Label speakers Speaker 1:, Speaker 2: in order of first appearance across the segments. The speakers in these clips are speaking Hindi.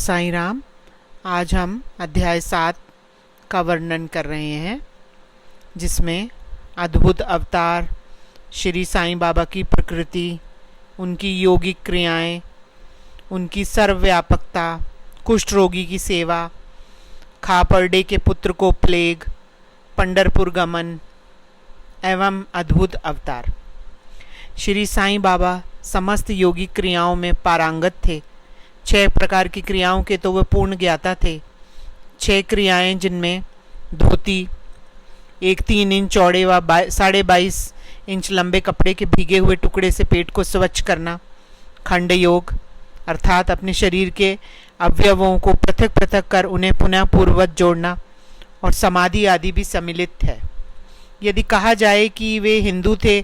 Speaker 1: साईं राम। आज हम अध्याय 7 का वर्णन कर रहे हैं, जिसमें अद्भुत अवतार, श्री साईं बाबा की प्रकृति, उनकी योगिक क्रियाएं, उनकी सर्वव्यापकता, कुष्ठ रोगी की सेवा, खापरडे के पुत्र को प्लेग, पंढरपुर गमन एवं अद्भुत अवतार। श्री साईं बाबा समस्त योगिक क्रियाओं में पारंगत थे। 6 प्रकार की क्रियाओं के तो वे पूर्ण ज्ञाता थे। 6 क्रियाएं, जिनमें धोती, एक 3 इंच चौड़े व 22.5 इंच लंबे कपड़े के भीगे हुए टुकड़े से पेट को स्वच्छ करना, खंड योग अर्थात अपने शरीर के अवयवों को पृथक पृथक कर उन्हें पुनः पूर्ववत जोड़ना, और समाधि आदि भी सम्मिलित है। यदि कहा जाए कि वे हिंदू थे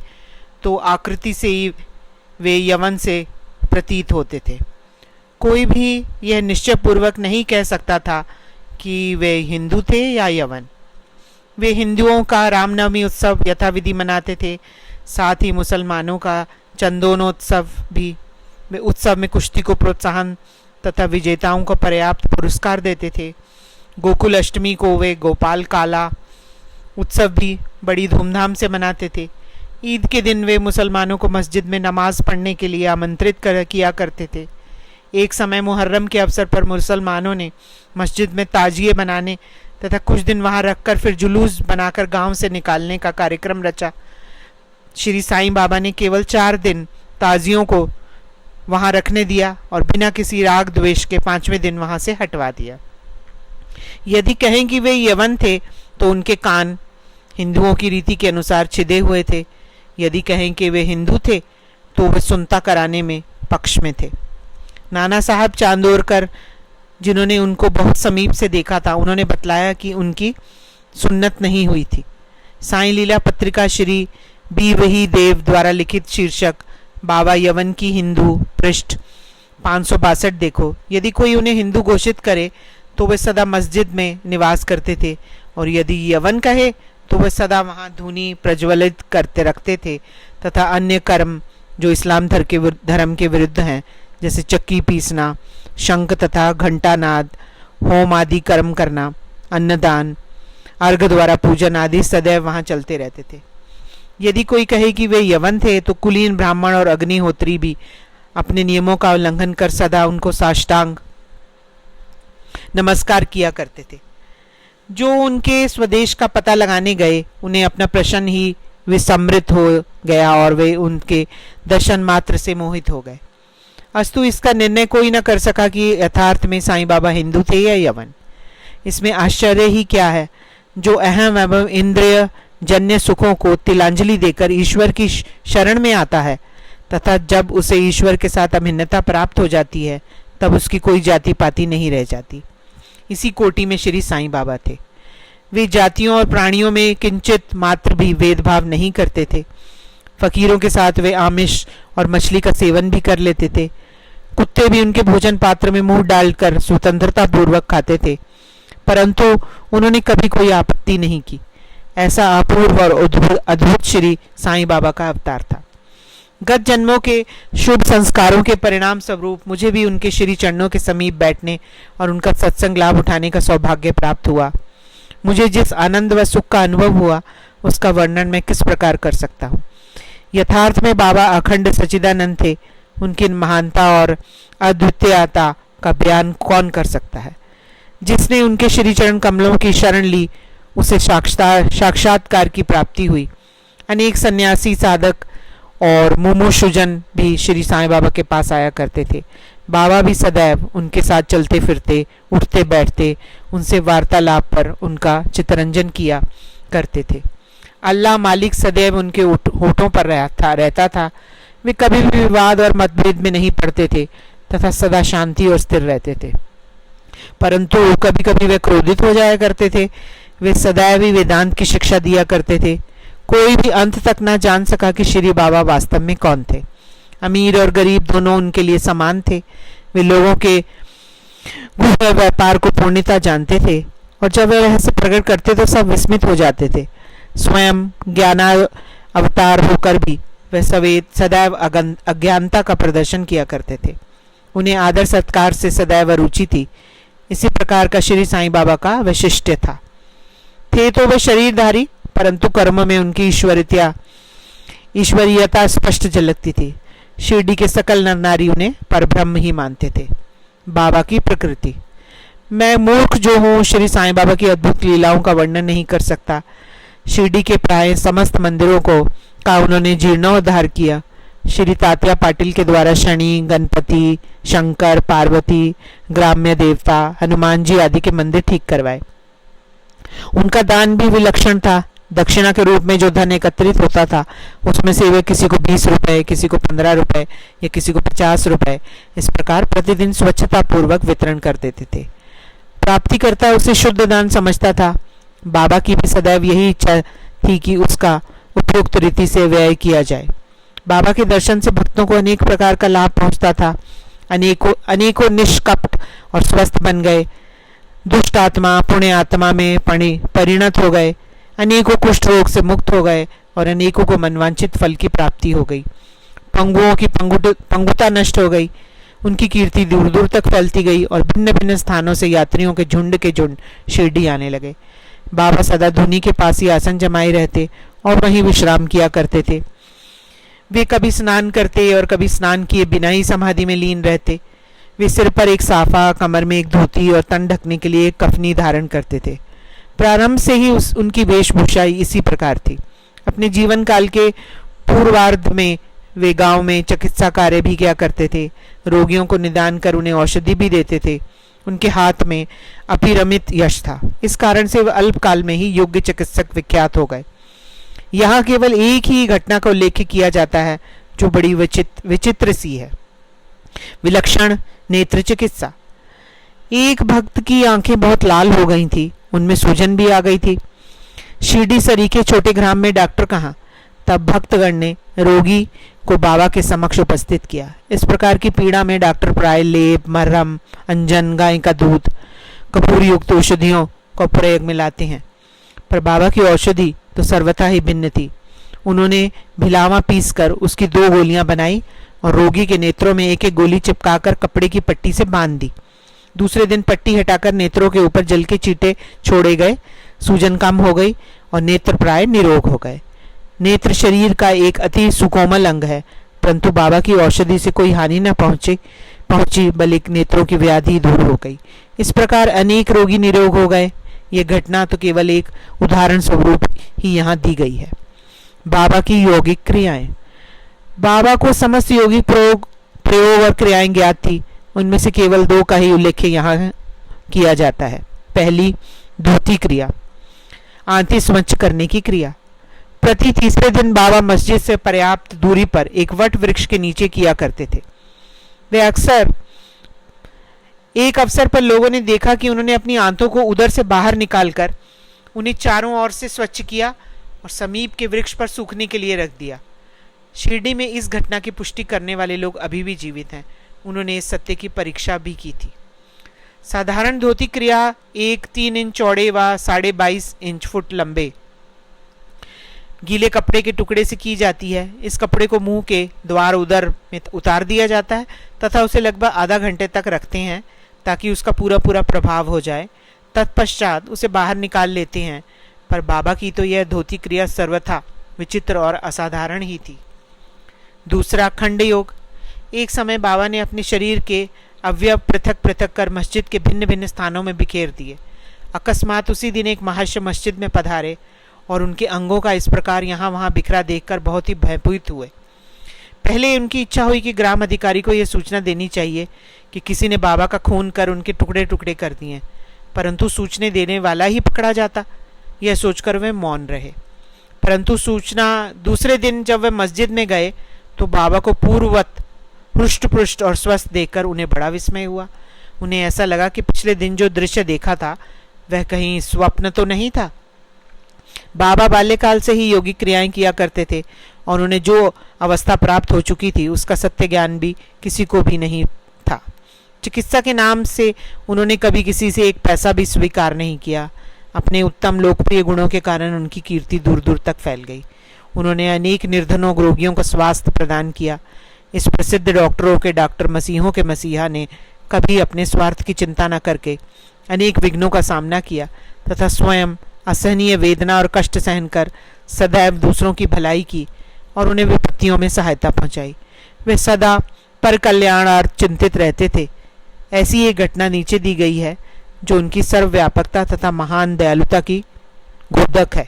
Speaker 1: तो आकृति से ही वे यवन से प्रतीत होते थे। कोई भी यह निश्चय पूर्वक नहीं कह सकता था कि वे हिंदू थे या यवन। वे हिंदुओं का रामनवमी उत्सव यथाविधि मनाते थे, साथ ही मुसलमानों का चंदोनोत्सव भी। वे उत्सव में कुश्ती को प्रोत्साहन तथा विजेताओं को पर्याप्त पुरस्कार देते थे। गोकुल अष्टमी को वे गोपाल काला उत्सव भी बड़ी धूमधाम से मनाते थे। ईद के दिन वे मुसलमानों को मस्जिद में नमाज पढ़ने के लिए आमंत्रित किया करते थे। एक समय मुहर्रम के अवसर पर मुसलमानों ने मस्जिद में ताजिए बनाने तथा कुछ दिन वहां रखकर फिर जुलूस बनाकर गांव से निकालने का कार्यक्रम रचा। श्री साईं बाबा ने केवल 4 दिन ताजियों को वहां रखने दिया और बिना किसी राग द्वेष के 5वें दिन वहां से हटवा दिया। यदि कहें कि वे यवन थे तो उनके कान हिंदुओं की रीति के अनुसार छिदे हुए थे। यदि कहें कि वे हिंदू थे तो वे सुनता कराने में पक्ष में थे। नाना साहब चांदोरकर, जिन्होंने उनको बहुत समीप से देखा था, उन्होंने बतलाया कि उनकी सुन्नत नहीं हुई थी। साईं लीला पत्रिका श्री बी वही देव द्वारा लिखित शीर्षक बाबा यवन की हिंदू, पृष्ठ 562 देखो। यदि कोई उन्हें हिंदू घोषित करे तो वे सदा मस्जिद में निवास करते थे, और यदि यवन कहे तो वे सदा वहां धूनी प्रज्वलित करते रखते थे तथा अन्य कर्म जो इस्लाम धर्म के विरुद्ध हैं, जैसे चक्की पीसना, शंख तथा घंटानाद, होम आदि कर्म करना, अन्नदान, अर्घ द्वारा पूजन आदि सदैव वहां चलते रहते थे। यदि कोई कहे कि वे यवन थे तो कुलीन ब्राह्मण और अग्निहोत्री भी अपने नियमों का उल्लंघन कर सदा उनको साष्टांग नमस्कार किया करते थे। जो उनके स्वदेश का पता लगाने गए, उन्हें अपना प्रश्न ही विस्मृत हो गया और वे उनके दर्शन मात्र से मोहित हो गए। अस्तु इसका निर्णय कोई न कर सका कि यथार्थ में साईं बाबा हिंदू थे या यवन। इसमें आश्चर्य ही क्या है। जो अहम एवं इंद्रिय जन्य सुखों को तिलांजलि देकर ईश्वर की शरण में आता है तथा जब उसे ईश्वर के साथ अभिन्नता प्राप्त हो जाती है, तब उसकी कोई जाति पाति नहीं रह जाती। इसी कोटि में श्री साईं बाबा थे। वे जातियों और प्राणियों में किंचित मात्र भी भेदभाव नहीं करते थे। फकीरों के साथ वे आमिष और मछली का सेवन भी कर लेते थे। कुत्ते भी उनके भोजन पात्र में मुंह डालकर स्वतंत्रता पूर्वक खाते थे, परंतु उन्होंने कभी कोई आपत्ति नहीं की। ऐसा अपूर्व और अद्भुत श्री साईं बाबा का अवतार था। गत जन्मों के शुभ संस्कारों के परिणाम स्वरूप मुझे भी उनके श्री चरणों के समीप बैठने और उनका सत्संग लाभ उठाने का सौभाग्य प्राप्त हुआ। मुझे जिस आनंद व सुख का अनुभव हुआ, उसका वर्णन मैं किस प्रकार कर सकता हूँ। यथार्थ में बाबा अखंड सच्चिदानंद थे। उनकी महानता और अद्वितीयता का बयान कौन कर सकता है। जिसने उनके श्री चरण कमलों की शरण ली, उसे साक्षात्कार की प्राप्ति हुई। अनेक सन्यासी, साधक और मुमुक्षुजन भी श्री साईं बाबा के पास आया करते थे। बाबा भी सदैव उनके साथ चलते फिरते, उठते बैठते, उनसे वार्तालाप पर उनका चित्तरंजन किया करते थे। अल्लाह मालिक सदैव उनके होठों पर रहता था। वे कभी भी विवाद और मतभेद में नहीं पड़ते थे तथा सदा शांति और स्थिर रहते थे। परंतु कभी कभी वे क्रोधित हो जाया करते थे। वे सदैव ही वेदांत की शिक्षा दिया करते थे। कोई भी अंत तक न जान सका कि श्री बाबा वास्तव में कौन थे। अमीर और गरीब दोनों उनके लिए समान थे। वे लोगों के व्यापार को पूर्णता जानते थे, और जब वे रहस्य प्रकट करते तो सब विस्मित हो जाते थे। स्वयं ज्ञाना अवतार होकर भी वे सदैव अज्ञानता का प्रदर्शन किया करते थे। उन्हें आदर सत्कार से सदैव रुचि थी। इसी प्रकार का श्री साईं बाबा का वैशिष्ट्य था। थे तो वे शरीरधारी, परंतु कर्म में उनकी ईश्वरीयता स्पष्ट झलकती थी। शिरडी के सकल नर नारी उन्हें परब्रह्म ही मानते थे। बाबा की प्रकृति। मैं मूर्ख जो हूँ श्री साईं बाबा की अद्भुत लीलाओं का वर्णन नहीं कर सकता। शिरडी के प्राय समस्त मंदिरों का उन्होंने जीर्णोद्धार किया। श्री तात्या पाटिल के द्वारा शनि, गणपति, शंकर, पार्वती, ग्राम्य देवता, हनुमान जी आदि के मंदिर ठीक करवाए। उनका दान भी विलक्षण था। दक्षिणा के रूप में जो धन एकत्रित होता था उसमें से वे किसी को 20 रुपए, किसी को 15 रुपए या किसी को 50 रुपए इस प्रकार प्रतिदिन स्वच्छता पूर्वक वितरण कर देते थे। प्राप्तिकर्ता उसे शुद्ध दान समझता था। बाबा की भी सदैव यही इच्छा थी कि उसका उपयुक्त रीति से व्यय किया जाए। बाबा के दर्शन से भक्तों को अनेक प्रकार का लाभ पहुंचता था। अनेकों निष्कपट और स्वस्थ बन गए। दुष्ट आत्मा पुण्य आत्मा में परिणत हो गए। अनेकों कुष्ठ रोग से मुक्त हो गए और अनेकों को मनवांछित फल की प्राप्ति हो गई। पंगुओं की पंगुता नष्ट हो गई। उनकी कीर्ति दूर दूर तक फैलती गई और भिन्न भिन्न स्थानों से यात्रियों के झुंड शिरडी आने लगे। बाबा सदा धुनी के पास ही आसन जमाए रहते और वहीं विश्राम किया करते थे। वे कभी स्नान करते और कभी स्नान किए बिना ही समाधि में लीन रहते। वे सिर पर एक साफा, कमर में एक धोती और तन ढकने के लिए एक कफनी धारण करते थे। प्रारंभ से ही उनकी वेशभूषा इसी प्रकार थी। अपने जीवन काल के पूर्वार्ध में वे गांव में चिकित्सा कार्य भी किया करते थे। रोगियों को निदान कर उन्हें औषधि भी देते थे। उनके हाथ में अपिरमित यश था। इस कारण से वे अल्पकाल में ही योग्य चिकित्सक विख्यात हो गए। यहाँ केवल एक ही घटना का उल्लेख किया जाता है जो बड़ी विचित्र सी है। विलक्षण नेत्र चिकित्सा। एक भक्त की आंखें बहुत लाल हो गई थी, उनमें सूजन भी आ गई थी। शिरडी सरीखे छोटे ग्राम में डॉक्टर कहाँ। तब भक्तगण ने रोगी को बाबा के समक्ष उपस्थित किया। इस प्रकार की पीड़ा में डॉक्टर प्राय लेप, मरहम, अंजन, गाय का दूध, कपूर युक्त औषधियों का प्रयोग में लाते हैं, पर बाबा की औषधि तो सर्वथा ही भिन्न थी। उन्होंने भिलावा पीसकर उसकी 2 गोलियां बनाई और रोगी के नेत्रों में एक एक गोली चिपकाकर कपड़े की पट्टी से बांध दी। दूसरे दिन पट्टी हटाकर नेत्रों के ऊपर जल के चींटे छोड़े गए। सूजन कम हो गई और नेत्र प्राय निरोग हो गए। नेत्र शरीर का एक अति सुकोमल अंग है, परंतु बाबा की औषधि से कोई हानि न पहुंची बल्कि नेत्रों की व्याधि दूर हो गई। इस प्रकार अनेक रोगी निरोग हो गए। ये घटना तो केवल एक उदाहरण स्वरूप ही यहाँ दी गई है। बाबा की यौगिक क्रियाएं। बाबा को समस्त यौगिक प्रयोग और क्रियाएं ज्ञात थी। उनमें से केवल 2 का ही उल्लेख यहाँ किया जाता है। पहली, धोती क्रिया, आंती स्वच्छ करने की क्रिया। प्रति तीसरे दिन बाबा मस्जिद से पर्याप्त दूरी पर एक वट वृक्ष के नीचे किया करते थे। वे एक अवसर पर लोगों ने देखा कि उन्होंने अपनी आंतों को उधर से बाहर निकालकर उन्हें चारों ओर से स्वच्छ किया और समीप के वृक्ष पर सूखने के लिए रख दिया। शिरडी में इस घटना की पुष्टि करने वाले लोग अभी भी जीवित हैं। उन्होंने इस सत्य की परीक्षा भी की थी। साधारण धोती क्रिया 3 इंच चौड़े व 22.5 इंच फुट लंबे गीले कपड़े के टुकड़े से की जाती है। इस कपड़े को मुंह के द्वार उदर में उतार दिया जाता है तथा उसे लगभग आधा घंटे तक रखते हैं ताकि उसका पूरा प्रभाव हो जाए। तत्पश्चात उसे बाहर निकाल लेते हैं। पर बाबा की तो यह धोती क्रिया सर्वथा विचित्र और असाधारण ही थी। दूसरा, खंड योग। एक समय बाबा ने अपने शरीर के अवयव पृथक पृथक कर मस्जिद के भिन्न भिन्न स्थानों में बिखेर दिए। अकस्मात उसी दिन एक महाशय मस्जिद में पधारे और उनके अंगों का इस प्रकार यहाँ वहाँ बिखरा देखकर बहुत ही भयभीत हुए। पहले उनकी इच्छा हुई कि ग्राम अधिकारी को यह सूचना देनी चाहिए कि किसी ने बाबा का खून कर उनके टुकड़े टुकड़े कर दिए, परंतु सूचने देने वाला ही पकड़ा जाता। यह सोचकर वे मौन रहे। परंतु सूचना दूसरे दिन जब वे मस्जिद में गए तो बाबा को पूर्ववत हृष्ट पुष्ट और स्वस्थ देखकर उन्हें बड़ा विस्मय हुआ। उन्हें ऐसा लगा कि पिछले दिन जो दृश्य देखा था वह कहीं स्वप्न तो नहीं था। बाबा बाल्यकाल से ही योगिक क्रियाएं किया करते थे और उन्हें जो अवस्था प्राप्त हो चुकी थी उसका सत्य ज्ञान भी किसी को भी नहीं था। चिकित्सा के नाम से उन्होंने कभी किसी से एक पैसा भी स्वीकार नहीं किया। अपने उत्तम लोकप्रिय गुणों के कारण उनकी कीर्ति दूर दूर तक फैल गई। उन्होंने अनेक निर्धनों रोगियों को स्वास्थ्य प्रदान किया। इस प्रसिद्ध डॉक्टरों के डॉक्टर, मसीहों के मसीहा ने कभी अपने स्वार्थ की चिंता न करके अनेक विघ्नों का सामना किया तथा स्वयं असहनीय वेदना और कष्ट सहन कर सदैव दूसरों की भलाई की और उन्हें विपत्तियों में सहायता पहुंचाई। वे सदा पर कल्याणार्थ चिंतित रहते थे। ऐसी एक घटना नीचे दी गई है जो उनकी सर्वव्यापकता तथा महान दयालुता की द्योतक है।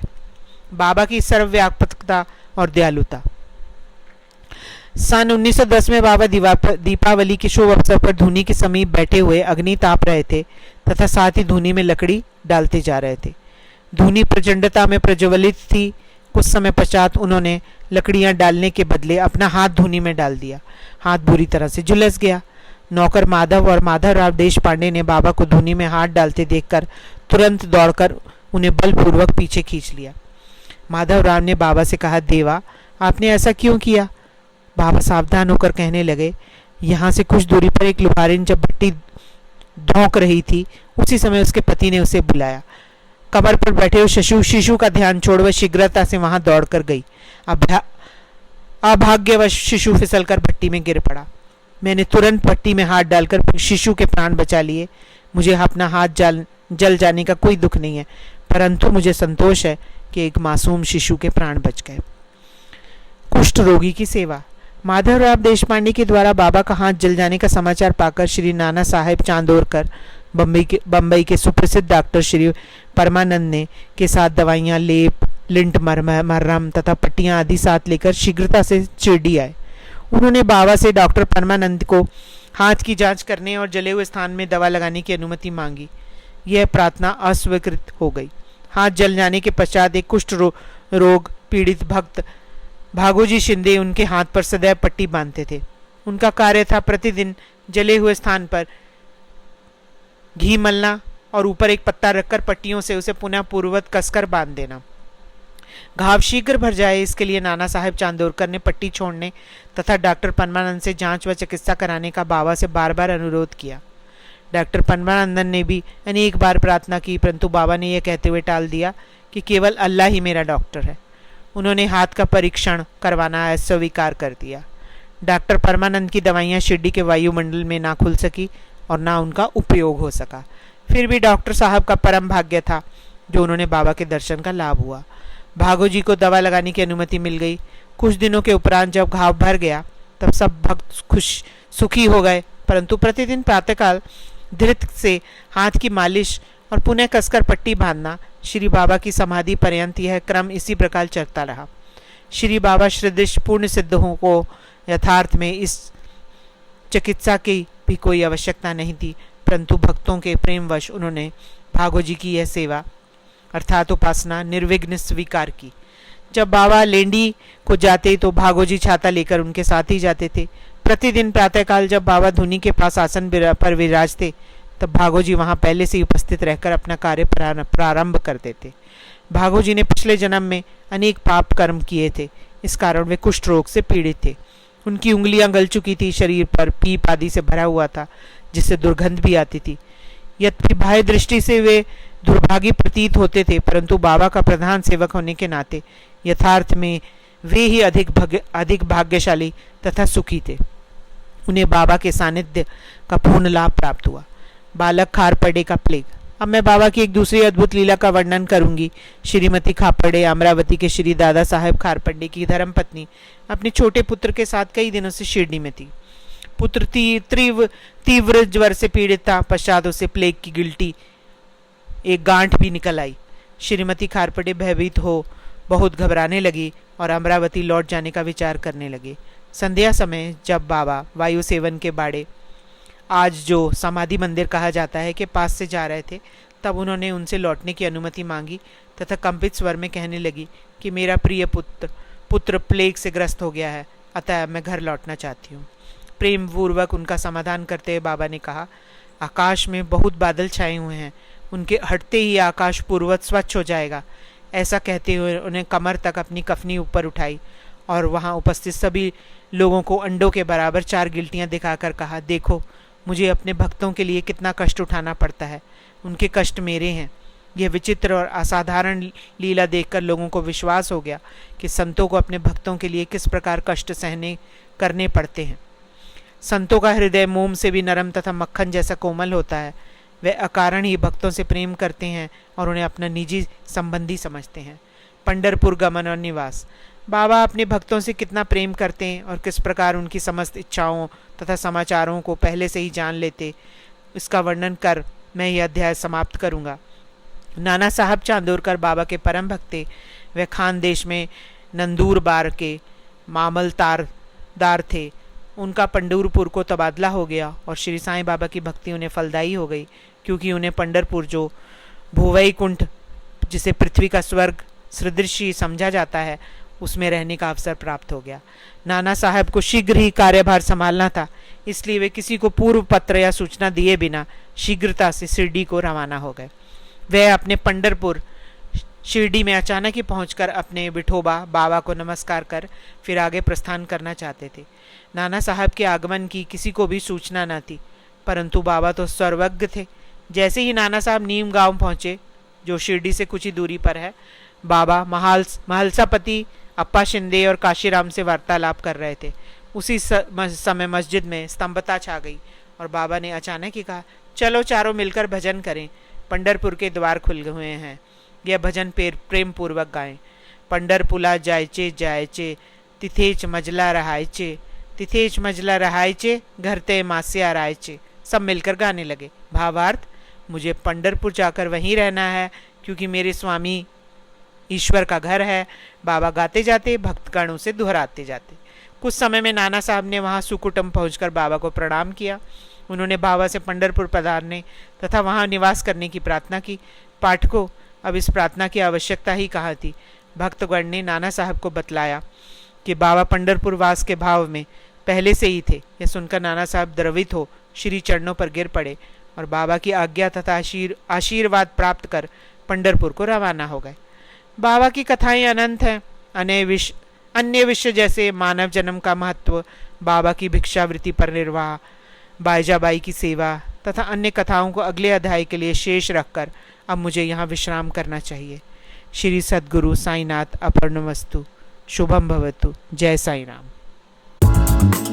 Speaker 1: बाबा की सर्वव्यापकता और दयालुता। सन 1910 में बाबा दीपावली के शुभ अवसर पर धूनी के समीप बैठे हुए अग्नि ताप रहे थे तथा साथ ही धूनी में लकड़ी डालते जा रहे थे। धूनी प्रचंडता में प्रज्वलित थी। कुछ समय पश्चात उन्होंने लकड़ियां डालने के बदले अपना हाथ धूनी में डाल दिया। हाथ बुरी तरह से झुलस गया। नौकर माधव और माधवराव देशपांडे ने बाबा को धूनी में हाथ डालते देखकर तुरंत दौड़कर उन्हें बलपूर्वक पीछे खींच लिया। माधवराव ने बाबा से कहा, देवा, आपने ऐसा क्यों किया? बाबा सावधान होकर कहने लगे, यहाँ से कुछ दूरी पर एक लुहारिन जब भट्टी धौंक रही थी, उसी समय उसके पति ने उसे बुलाया। कमर पर बैठे हुए शिशु का ध्यान छोड़ वह शीघ्रता से वहां दौड़कर गई। अभाग्यवश शिशु फिसलकर भट्टी में गिर पड़ा। मैंने तुरंत भट्टी में हाथ डालकर शिशु के प्राण बचा लिए। मुझे अपना हाथ जल जाने का कोई दुख नहीं है, परंतु मुझे संतोष है कि एक मासूम शिशु के प्राण बच गए। कुष्ठ रोगी की सेवा। माधवराव देशपांडे के द्वारा बाबा का हाथ जल जाने का समाचार पाकर श्री नाना साहेब चांदोरकर, बम्बई के सुप्रसिद्ध डॉक्टर श्री परमानंद ने के साथ दवाइयाँ, लेप, लिंट मरहम तथा पट्टियाँ आदि साथ लेकर शीघ्रता से शिरडी आए। उन्होंने बाबा से डॉक्टर परमानंद को हाथ की जांच करने और जले हुए स्थान में दवा लगाने की अनुमति मांगी। यह प्रार्थना अस्वीकृत हो गई। हाथ जल जाने के पश्चात एक कुष्ठ रोग पीड़ित भक्त भागोजी शिंदे उनके हाथ पर सदैव पट्टी बांधते थे। उनका कार्य था प्रतिदिन जले हुए स्थान पर घी मलना और ऊपर एक पत्ता रखकर पट्टियों से उसे पुनः पूर्ववत कसकर बांध देना। घाव शीघ्र भर जाए, इसके लिए नाना साहेब चांदोरकर ने पट्टी छोड़ने तथा डॉक्टर परमानंद से जांच व चिकित्सा कराने का बाबा से बार बार अनुरोध किया। डॉक्टर परमानंदन ने भी अनेक बार प्रार्थना की, परंतु बाबा ने यह कहते हुए टाल दिया कि केवल अल्लाह ही मेरा डॉक्टर है। उन्होंने हाथ का परीक्षण करवाना अस्वीकार कर दिया। डॉक्टर परमानंद की दवाइयाँ शिरडी के वायुमंडल में ना खुल सकी और ना उनका उपयोग हो सका। फिर भी डॉक्टर साहब का परम भाग्य था जो उन्होंने बाबा के दर्शन का लाभ हुआ। भागोजी को दवा लगाने की अनुमति मिल गई। कुछ दिनों के उपरांत जब घाव भर गया तब सब भक्त खुश सुखी हो गए, परंतु प्रतिदिन प्रातःकाल धृत से हाथ की मालिश और पुनः कसकर पट्टी बांधना श्री बाबा की समाधि पर्यंत यह क्रम इसी प्रकार चलता रहा। श्री बाबा श्रीदृश पूर्ण सिद्ध को यथार्थ में इस चिकित्सा की भी कोई आवश्यकता नहीं थी, परंतु भक्तों के प्रेमवश उन्होंने भागोजी की यह सेवा अर्थात उपासना निर्विघ्न स्वीकार की। जब बाबा लेंडी को जाते तो भागोजी छाता लेकर उनके साथ ही जाते थे। प्रतिदिन प्रातःकाल जब बाबा धुनी के पास आसन पर विराजते तब भागोजी वहां पहले से ही उपस्थित रहकर अपना कार्य प्रारंभ करते थे। भागोजी ने पिछले जन्म में अनेक पाप कर्म किए थे, इस कारण वे कुष्ठ रोग से पीड़ित थे। उनकी उंगलियां गल चुकी थी, शरीर पर पीप आदि से भरा हुआ था जिससे दुर्गंध भी आती थी। यद्यपि बाह्य दृष्टि से वे दुर्भागी प्रतीत होते थे, परंतु बाबा का प्रधान सेवक होने के नाते यथार्थ में वे ही अधिक भाग्यशाली तथा सुखी थे। उन्हें बाबा के सानिध्य का पूर्ण लाभ प्राप्त हुआ। बालक खारपड़े का प्लेग। अब मैं बाबा की एक दूसरी अद्भुत लीला का वर्णन करूंगी। श्रीमती खापड़े अमरावती के श्री दादा साहेब खारपड़े की धर्मपत्नी अपने छोटे पुत्र के साथ कई दिनों से शिरडी में थी। पुत्र तीव्र ज्वर से पीड़ित था। पश्चात उसे प्लेग की गिल्टी एक गांठ भी निकल आई। श्रीमती खारपड़े भयभीत हो बहुत घबराने लगी और अमरावती लौट जाने का विचार करने लगे। संध्या समय जब बाबा वायु सेवन के बाड़े, आज जो समाधि मंदिर कहा जाता है, के पास से जा रहे थे, तब उन्होंने उनसे लौटने की अनुमति मांगी तथा कंपित स्वर में कहने लगी कि मेरा प्रिय पुत्र प्लेग से ग्रस्त हो गया है, अतः मैं घर लौटना चाहती हूँ। प्रेम पूर्वक उनका समाधान करते हुए बाबा ने कहा, आकाश में बहुत बादल छाए हुए हैं, उनके हटते ही आकाश पूर्वत स्वच्छ हो जाएगा। ऐसा कहते हुए उन्हें कमर तक अपनी कफनी ऊपर उठाई और वहाँ उपस्थित सभी लोगों को अंडों के बराबर 4 गिल्टियाँ दिखाकर कहा, देखो मुझे अपने भक्तों के लिए कितना कष्ट उठाना पड़ता है, उनके कष्ट मेरे हैं। यह विचित्र और असाधारण लीला देखकर लोगों को विश्वास हो गया कि संतों को अपने भक्तों के लिए किस प्रकार कष्ट सहने करने पड़ते हैं। संतों का हृदय मोम से भी नरम तथा मक्खन जैसा कोमल होता है। वे अकारण ही भक्तों से प्रेम करते हैं और उन्हें अपना निजी संबंधी समझते हैं। पंढरपुर गमन और निवास। बाबा अपने भक्तों से कितना प्रेम करते हैं और किस प्रकार उनकी समस्त इच्छाओं तथा समाचारों को पहले से ही जान लेते, इसका वर्णन कर मैं यह अध्याय समाप्त करूँगा। नाना साहब चांदोरकर बाबा के परम भक्ते वे खानदेश में नंदूरबार के मामलतारदार थे। उनका पंढरपुर को तबादला हो गया और श्री साईं बाबा की भक्ति उन्हें फलदायी हो गई, क्योंकि उन्हें पंढरपुर जो भूवैकुंठ जिसे पृथ्वी का स्वर्ग सदृशी समझा जाता है उसमें रहने का अवसर प्राप्त हो गया। नाना साहब को शीघ्र ही कार्यभार संभालना था, इसलिए वे किसी को पूर्व पत्र या सूचना दिए बिना शीघ्रता से शिरडी को रवाना हो गए। वे अपने पंढरपुर शिरडी में अचानक ही पहुंचकर अपने विठोबा बाबा को नमस्कार कर फिर आगे प्रस्थान करना चाहते थे। नाना साहब के आगमन की किसी को भी सूचना न थी, परंतु बाबा तो सर्वज्ञ थे। जैसे ही नाना साहब नीम गांव पहुंचे, जो शिरडी से कुछ ही दूरी पर है, बाबा महलसापति अप्पा शिंदे और काशीराम से वार्तालाप कर रहे थे। उसी समय मस्जिद में स्तंभता छा गई और बाबा ने अचानक ही कहा, चलो चारों मिलकर भजन करें, पंढरपुर के द्वार खुल हुए हैं। यह भजन प्रेम पूर्वक गाएं। पंढरपुला जायचे जायचे, तिथेच मजला रहायचे, तिथेच मजला रहायचे, घर ते मास्या रायचे। सब मिलकर गाने लगे। भावार्थ, मुझे पंढरपुर जाकर वहीं रहना है, क्योंकि मेरे स्वामी ईश्वर का घर है। बाबा गाते जाते भक्तगण उसे दोहराते जाते। कुछ समय में नाना साहब ने वहाँ सुकुटुम्ब पहुंचकर बाबा को प्रणाम किया। उन्होंने बाबा से पंढरपुर पधारने तथा वहाँ निवास करने की प्रार्थना की। पाठकों, अब इस प्रार्थना की आवश्यकता ही कहाँ थी। भक्तगण ने नाना साहब को बतलाया कि बाबा पंढरपुर वास के भाव में पहले से ही थे। यह सुनकर नाना साहब द्रवित हो श्री चरणों पर गिर पड़े और बाबा की आज्ञा तथा आशीर्वाद प्राप्त कर पंढरपुर को रवाना हो गए। बाबा की कथाएं अनंत हैं। अन्य विषय जैसे मानव जन्म का महत्व, बाबा की भिक्षावृत्ति पर निर्वाह, बाईजाबाई की सेवा तथा अन्य कथाओं को अगले अध्याय के लिए शेष रखकर अब मुझे यहाँ विश्राम करना चाहिए। श्री सद्गुरु साईनाथ अर्पणमस्तु। शुभम भवतु। जय साई राम।